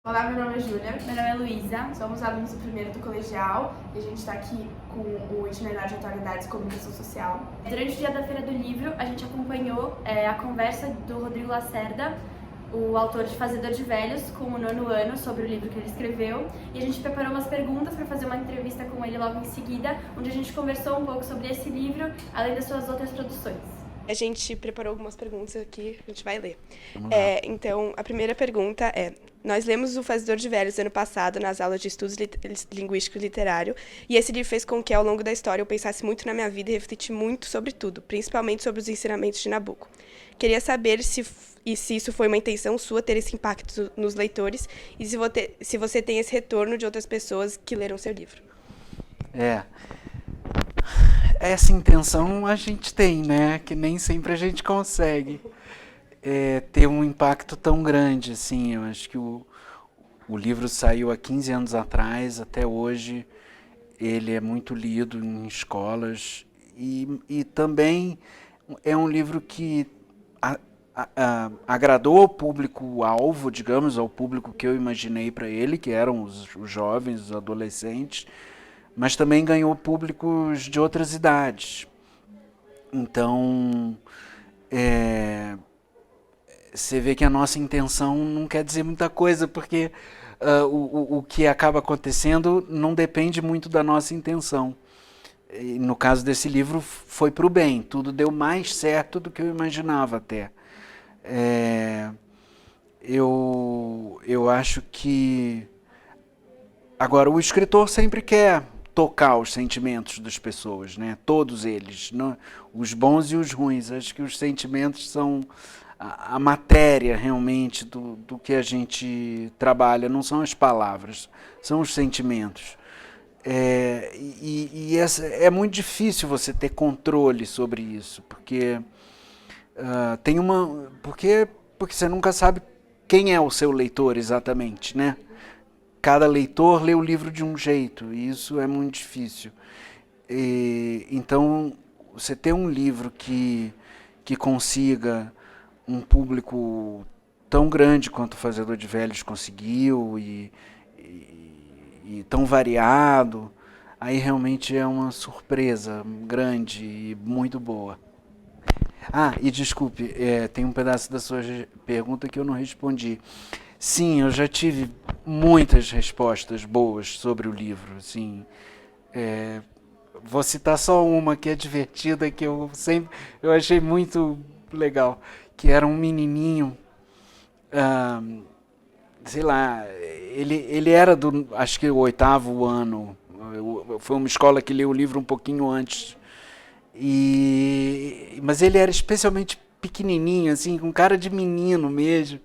Olá, meu nome é Júlia. Meu nome é Luísa. Somos alunos do primeiro do colegial e a gente está aqui com o itinerário de atualidades e comunicação social. Durante o dia da Feira do Livro, a gente acompanhou a conversa do Rodrigo Lacerda, o autor de Fazedor de Velhos, com o nono ano, sobre o livro que ele escreveu. E a gente preparou umas perguntas para fazer uma entrevista com ele logo em seguida, onde a gente conversou um pouco sobre esse livro, além das suas outras produções. A gente preparou algumas perguntas aqui, a gente vai ler. Então, a primeira pergunta é: nós lemos O Fazedor de Velhos ano passado nas aulas de estudos linguístico e literário, e esse livro fez com que, ao longo da história, eu pensasse muito na minha vida e refleti muito sobre tudo, principalmente sobre os ensinamentos de Nabucco. Queria saber se isso foi uma intenção sua ter esse impacto nos leitores e se você tem esse retorno de outras pessoas que leram seu livro. Essa intenção a gente tem, né? Que nem sempre a gente consegue ter um impacto tão grande, assim. Eu acho que o livro saiu há 15 anos atrás, até hoje ele é muito lido em escolas e também é um livro que agradou ao público-alvo, digamos, ao público que eu imaginei para ele, que eram os jovens, os adolescentes, mas também ganhou públicos de outras idades. Então, você vê que a nossa intenção não quer dizer muita coisa, porque o que acaba acontecendo não depende muito da nossa intenção. E no caso desse livro, foi para o bem, tudo deu mais certo do que eu imaginava até. Eu acho que... Agora, o escritor sempre quer tocar os sentimentos das pessoas, né? Todos eles, não? Os bons e os ruins. Acho que os sentimentos são a matéria realmente do que a gente trabalha, não são as palavras, são os sentimentos. É muito difícil você ter controle sobre isso, porque porque você nunca sabe quem é o seu leitor exatamente, né? Cada leitor lê o livro de um jeito, e isso é muito difícil. Então, você ter um livro que consiga um público tão grande quanto o Fazedor de Velhos conseguiu, e tão variado, aí realmente é uma surpresa grande e muito boa. E desculpe, tem um pedaço da sua pergunta que eu não respondi. Sim, eu já tive muitas respostas boas sobre o livro. Assim, vou citar só uma que é divertida, que eu achei muito legal, que era um menininho, sei lá, ele era do, acho que o 8º ano, foi uma escola que leu o livro um pouquinho antes, mas ele era especialmente pequenininho, assim, com cara de menino mesmo,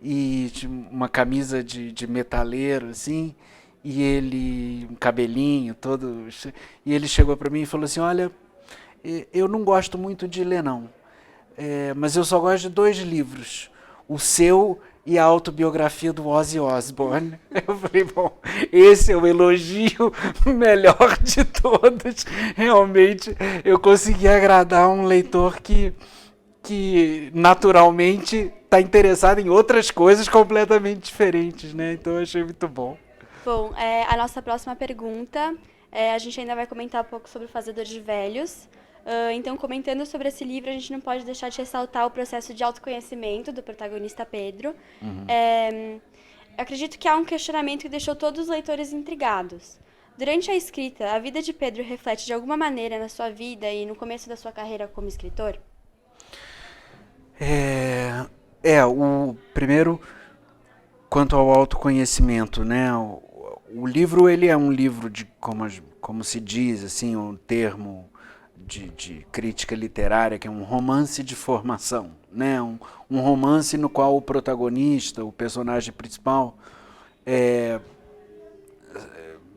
e tinha uma camisa de metaleiro, assim, e um cabelinho todo, e ele chegou para mim e falou assim: olha, eu não gosto muito de ler não, mas eu só gosto de 2 livros, o seu e a autobiografia do Ozzy Osbourne. Eu falei, bom, esse é o elogio melhor de todos. Realmente eu consegui agradar um leitor que naturalmente está interessado em outras coisas completamente diferentes, né? Então eu achei muito bom. Bom, a nossa próxima pergunta, a gente ainda vai comentar um pouco sobre o Fazedor de Velhos. Então, comentando sobre esse livro, a gente não pode deixar de ressaltar o processo de autoconhecimento do protagonista Pedro. Acredito que há um questionamento que deixou todos os leitores intrigados. Durante a escrita, a vida de Pedro reflete de alguma maneira na sua vida e no começo da sua carreira como escritor? O primeiro, quanto ao autoconhecimento, né? O livro, ele é um livro de, como se diz, assim, um termo de crítica literária, que é um romance de formação, né? Um romance no qual o protagonista, o personagem principal,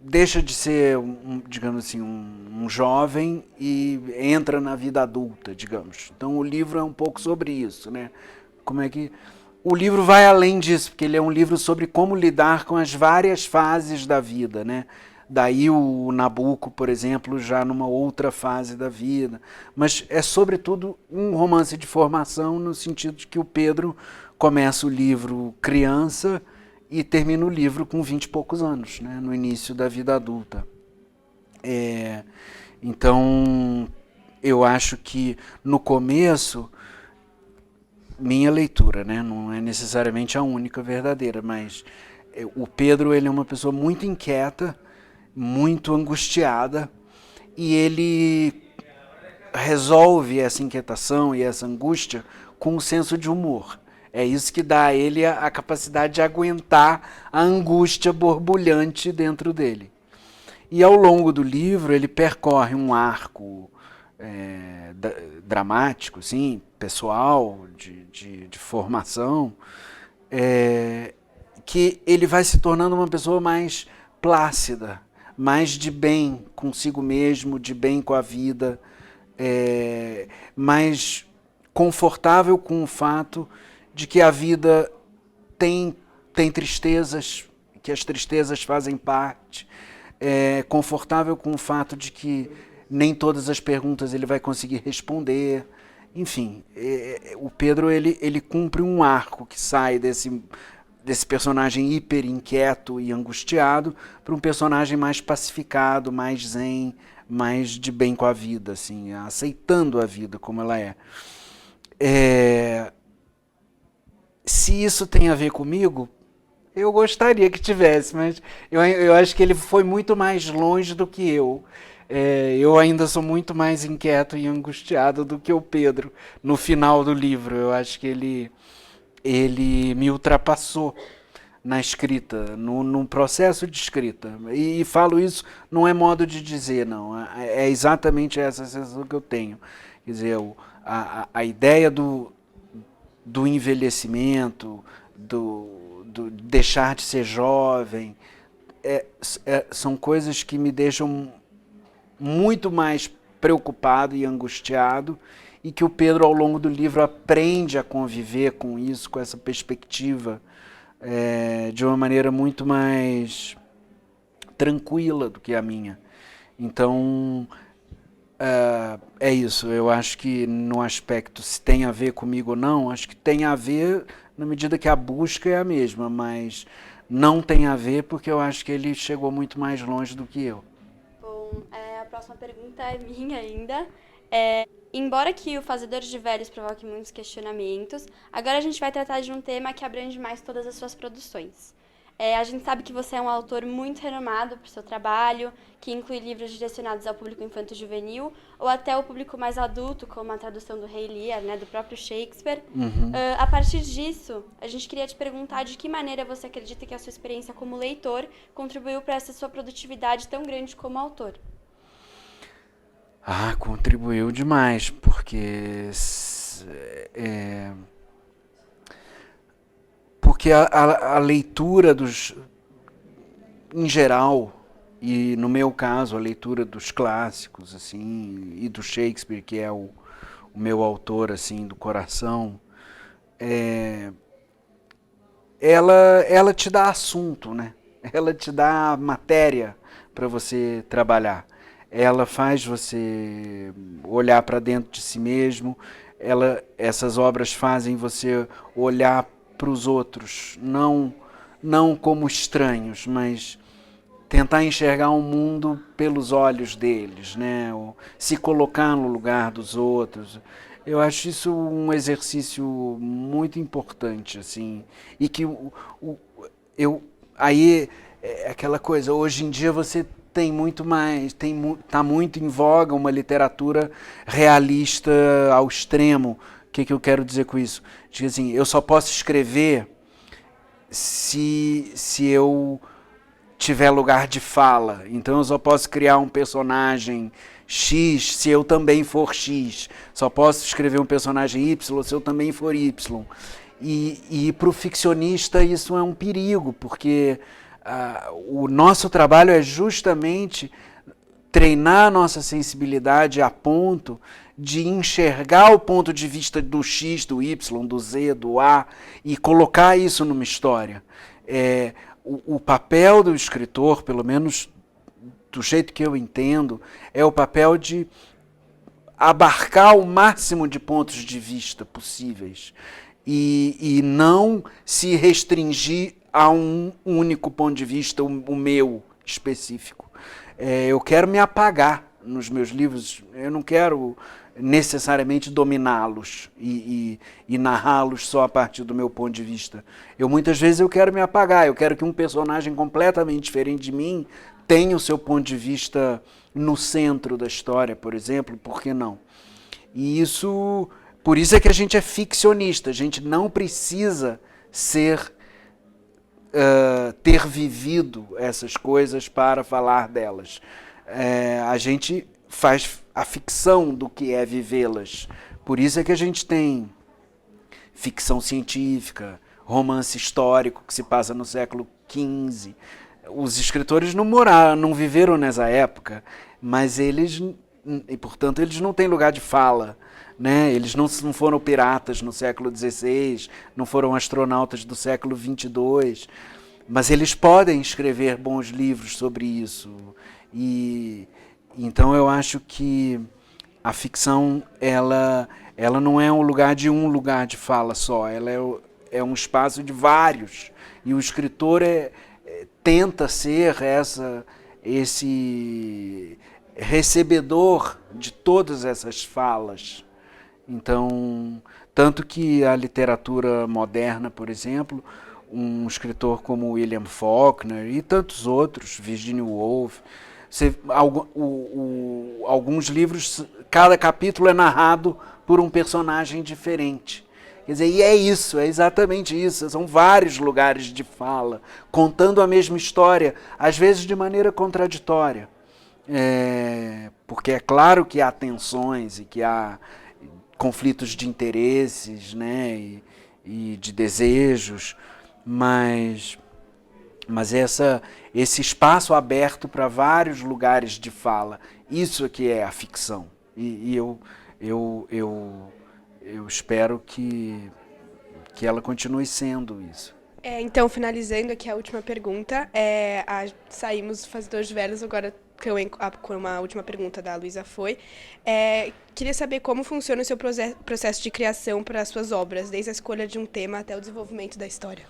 deixa de ser, digamos assim, um jovem e entra na vida adulta, digamos. Então o livro é um pouco sobre isso, né? Como é que... O livro vai além disso, porque ele é um livro sobre como lidar com as várias fases da vida, né? Daí o Nabucco, por exemplo, já numa outra fase da vida. Mas é, sobretudo, um romance de formação, no sentido de que o Pedro começa o livro criança e termina o livro com 20 e poucos anos, né, no início da vida adulta. Então, eu acho que no começo, minha leitura, né, não é necessariamente a única verdadeira, mas o Pedro, ele é uma pessoa muito inquieta, muito angustiada, e ele resolve essa inquietação e essa angústia com um senso de humor. É isso que dá a ele a capacidade de aguentar a angústia borbulhante dentro dele. E ao longo do livro ele percorre um arco dramático, assim, pessoal, de formação, que ele vai se tornando uma pessoa mais plácida, mais de bem consigo mesmo, de bem com a vida, mais confortável com o fato de que a vida tem tristezas, que as tristezas fazem parte, confortável com o fato de que nem todas as perguntas ele vai conseguir responder. Enfim, o Pedro ele cumpre um arco que sai desse personagem hiper inquieto e angustiado para um personagem mais pacificado, mais zen, mais de bem com a vida, assim, aceitando a vida como ela é. Se isso tem a ver comigo, eu gostaria que tivesse, mas eu acho que ele foi muito mais longe do que eu. Eu ainda sou muito mais inquieto e angustiado do que o Pedro no final do livro. Eu acho que ele me ultrapassou na escrita, no processo de escrita. E falo isso, não é modo de dizer, não. É exatamente essa sensação que eu tenho. Quer dizer, a ideia do envelhecimento, do deixar de ser jovem, são coisas que me deixam muito mais preocupado e angustiado, e que o Pedro, ao longo do livro, aprende a conviver com isso, com essa perspectiva, de uma maneira muito mais tranquila do que a minha. Então, é isso. Eu acho que no aspecto se tem a ver comigo ou não, acho que tem a ver na medida que a busca é a mesma, mas não tem a ver porque eu acho que ele chegou muito mais longe do que eu. Bom, a próxima pergunta é minha ainda. Embora que o Fazedor de Velhos provoque muitos questionamentos, agora a gente vai tratar de um tema que abrange mais todas as suas produções. A gente sabe que você é um autor muito renomado por seu trabalho, que inclui livros direcionados ao público infanto-juvenil ou até ao público mais adulto, como a tradução do Rei Lear, né, do próprio Shakespeare. Uhum. A partir disso, a gente queria te perguntar de que maneira você acredita que a sua experiência como leitor contribuiu para essa sua produtividade tão grande como autor. Contribuiu demais, porque a leitura em geral, e no meu caso a leitura dos clássicos, assim, e do Shakespeare, que é o meu autor, assim, do coração, ela te dá assunto, né? Ela te dá matéria para você trabalhar. Ela faz você olhar para dentro de si mesmo. Essas obras fazem você olhar para os outros, não como estranhos, mas tentar enxergar o mundo pelos olhos deles, né? Ou se colocar no lugar dos outros. Eu acho isso um exercício muito importante, assim, e que aí é aquela coisa. Hoje em dia você tem muito mais, está muito em voga uma literatura realista ao extremo. O que eu quero dizer com isso? Digo assim, eu só posso escrever se eu tiver lugar de fala. Então eu só posso criar um personagem X se eu também for X. Só posso escrever um personagem Y se eu também for Y. E para o ficcionista isso é um perigo, porque o nosso trabalho é justamente treinar a nossa sensibilidade a ponto de enxergar o ponto de vista do X, do Y, do Z, do A e colocar isso numa história. O papel do escritor, pelo menos do jeito que eu entendo, é o papel de abarcar o máximo de pontos de vista possíveis e não se restringir a um único ponto de vista, o meu específico. Eu quero me apagar nos meus livros, eu não quero necessariamente dominá-los e narrá-los só a partir do meu ponto de vista. Muitas vezes eu quero me apagar, eu quero que um personagem completamente diferente de mim tenha o seu ponto de vista no centro da história, por exemplo, por que não? E por isso é que a gente é ficcionista, a gente não precisa ter vivido essas coisas para falar delas. A gente faz a ficção do que é vivê-las. Por isso é que a gente tem ficção científica, romance histórico que se passa no século XV. Os escritores não viveram nessa época, mas e portanto eles não têm lugar de fala, né? Eles não foram piratas no século XVI, não foram astronautas do século XXII, mas eles podem escrever bons livros sobre isso. Então eu acho que a ficção ela não é um lugar de fala só, ela é um espaço de vários, e o escritor tenta ser esse recebedor de todas essas falas. Então, tanto que a literatura moderna, por exemplo, um escritor como William Faulkner e tantos outros, Virginia Woolf, alguns livros, cada capítulo é narrado por um personagem diferente. Quer dizer, e é exatamente isso, são vários lugares de fala, contando a mesma história, às vezes de maneira contraditória. Porque é claro que há tensões e que há conflitos de interesses, né, e de desejos, mas esse espaço aberto para vários lugares de fala, isso é que é a ficção. E eu espero que ela continue sendo isso. Então, finalizando aqui a última pergunta, saímos do Fazedor de Velhos, agora com uma última pergunta da Luísa foi. Queria saber como funciona o seu processo de criação para as suas obras, desde a escolha de um tema até o desenvolvimento da história.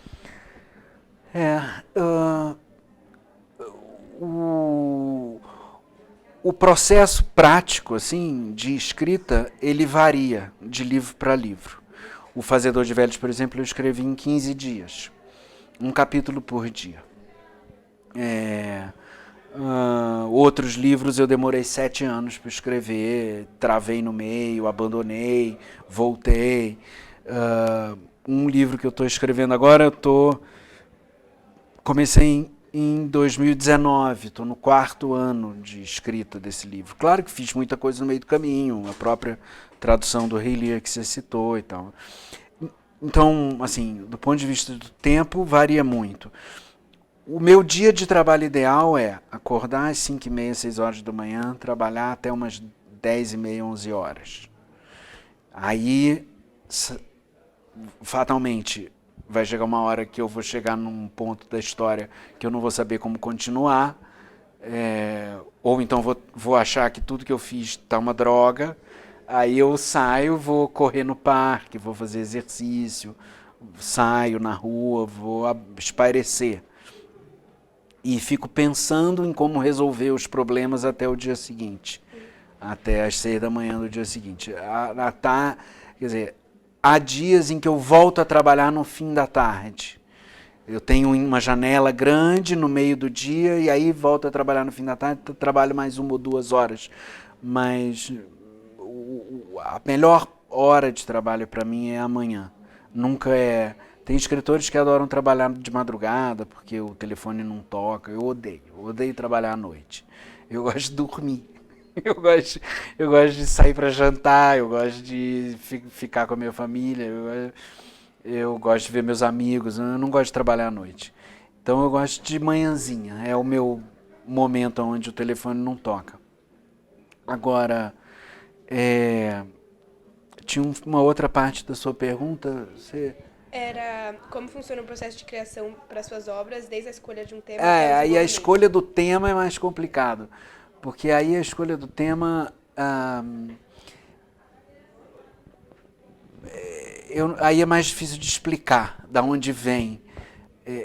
O processo prático assim, de escrita, ele varia de livro para livro. O Fazedor de Velhos, por exemplo, eu escrevi em 15 dias. Um capítulo por dia. Outros livros eu demorei 7 anos para escrever, travei no meio, abandonei, voltei. Um livro que eu estou escrevendo agora, comecei em 2019, estou no 4º ano de escrita desse livro. Claro que fiz muita coisa no meio do caminho, a própria tradução do Rei Lear que você citou e tal. Então, assim, do ponto de vista do tempo, varia muito. O meu dia de trabalho ideal é acordar às 5h30, 6 horas da manhã, trabalhar até umas 10h30, 11 horas. Aí, fatalmente, vai chegar uma hora que eu vou chegar num ponto da história que eu não vou saber como continuar, ou então vou achar que tudo que eu fiz está uma droga, aí eu saio, vou correr no parque, vou fazer exercício, saio na rua, vou espairecer. E fico pensando em como resolver os problemas até o dia seguinte, até às 6 da manhã do dia seguinte. Quer dizer, há dias em que eu volto a trabalhar no fim da tarde. Eu tenho uma janela grande no meio do dia e aí volto a trabalhar no fim da tarde, trabalho mais 1 ou 2 horas. Mas a melhor hora de trabalho para mim é amanhã. Nunca é... Tem escritores que adoram trabalhar de madrugada porque o telefone não toca. Eu odeio trabalhar à noite. Eu gosto de dormir. Eu gosto de sair para jantar, eu gosto de ficar com a minha família, eu gosto de ver meus amigos, eu não gosto de trabalhar à noite. Então eu gosto de manhãzinha, é o meu momento onde o telefone não toca. Agora, tinha uma outra parte da sua pergunta, Era como funciona o processo de criação para suas obras, desde a escolha de um tema até o aí a desenvolvimento. escolha do tema é mais complicado. Porque aí a escolha do tema, aí é mais difícil de explicar de onde vem.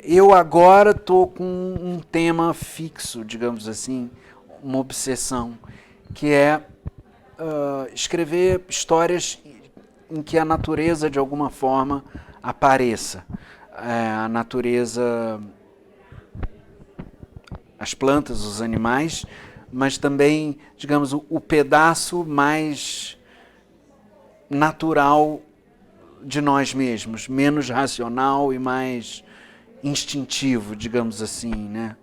Eu agora estou com um tema fixo, digamos assim, uma obsessão, que é escrever histórias em que a natureza, de alguma forma, apareça. A natureza, as plantas, os animais, mas também, digamos, o pedaço mais natural de nós mesmos, menos racional e mais instintivo, digamos assim, né?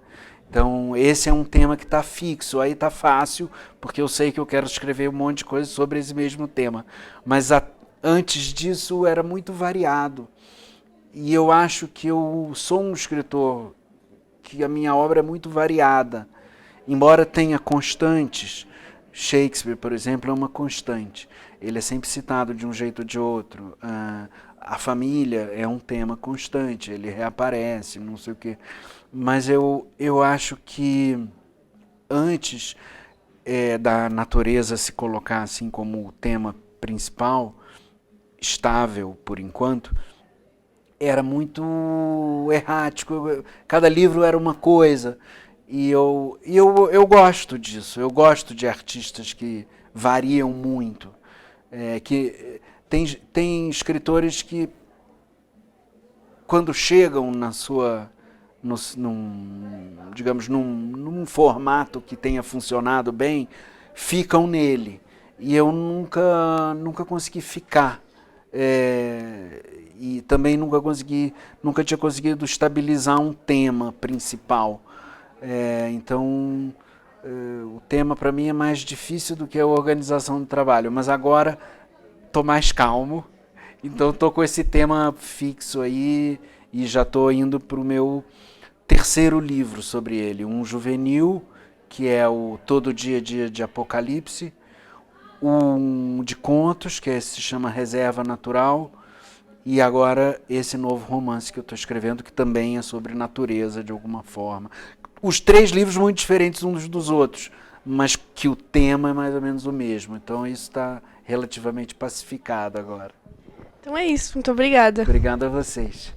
Então, esse é um tema que está fixo, aí está fácil, porque eu sei que eu quero escrever um monte de coisa sobre esse mesmo tema. Mas antes disso era muito variado. E eu acho que eu sou um escritor, que a minha obra é muito variada. Embora tenha constantes, Shakespeare, por exemplo, é uma constante. Ele é sempre citado de um jeito ou de outro. A família é um tema constante, ele reaparece, não sei o quê. Mas eu acho que antes da natureza se colocar assim como o tema principal, estável por enquanto, era muito errático. Cada livro era uma coisa. E eu gosto disso. Eu gosto de artistas que variam muito. Que tem escritores que, quando chegam na sua, digamos, num formato que tenha funcionado bem, ficam nele. E eu nunca consegui ficar. E também nunca tinha conseguido estabilizar um tema principal. Então, o tema para mim é mais difícil do que a organização do trabalho, mas agora estou mais calmo, então estou com esse tema fixo aí e já estou indo para o meu terceiro livro sobre ele, um juvenil, que é o Todo Dia de Apocalipse, um de contos, que se chama Reserva Natural, e agora esse novo romance que eu estou escrevendo, que também é sobre natureza de alguma forma. Os 3 livros muito diferentes uns dos outros, mas que o tema é mais ou menos o mesmo. Então isso está relativamente pacificado agora. Então é isso, muito obrigada. Obrigado a vocês.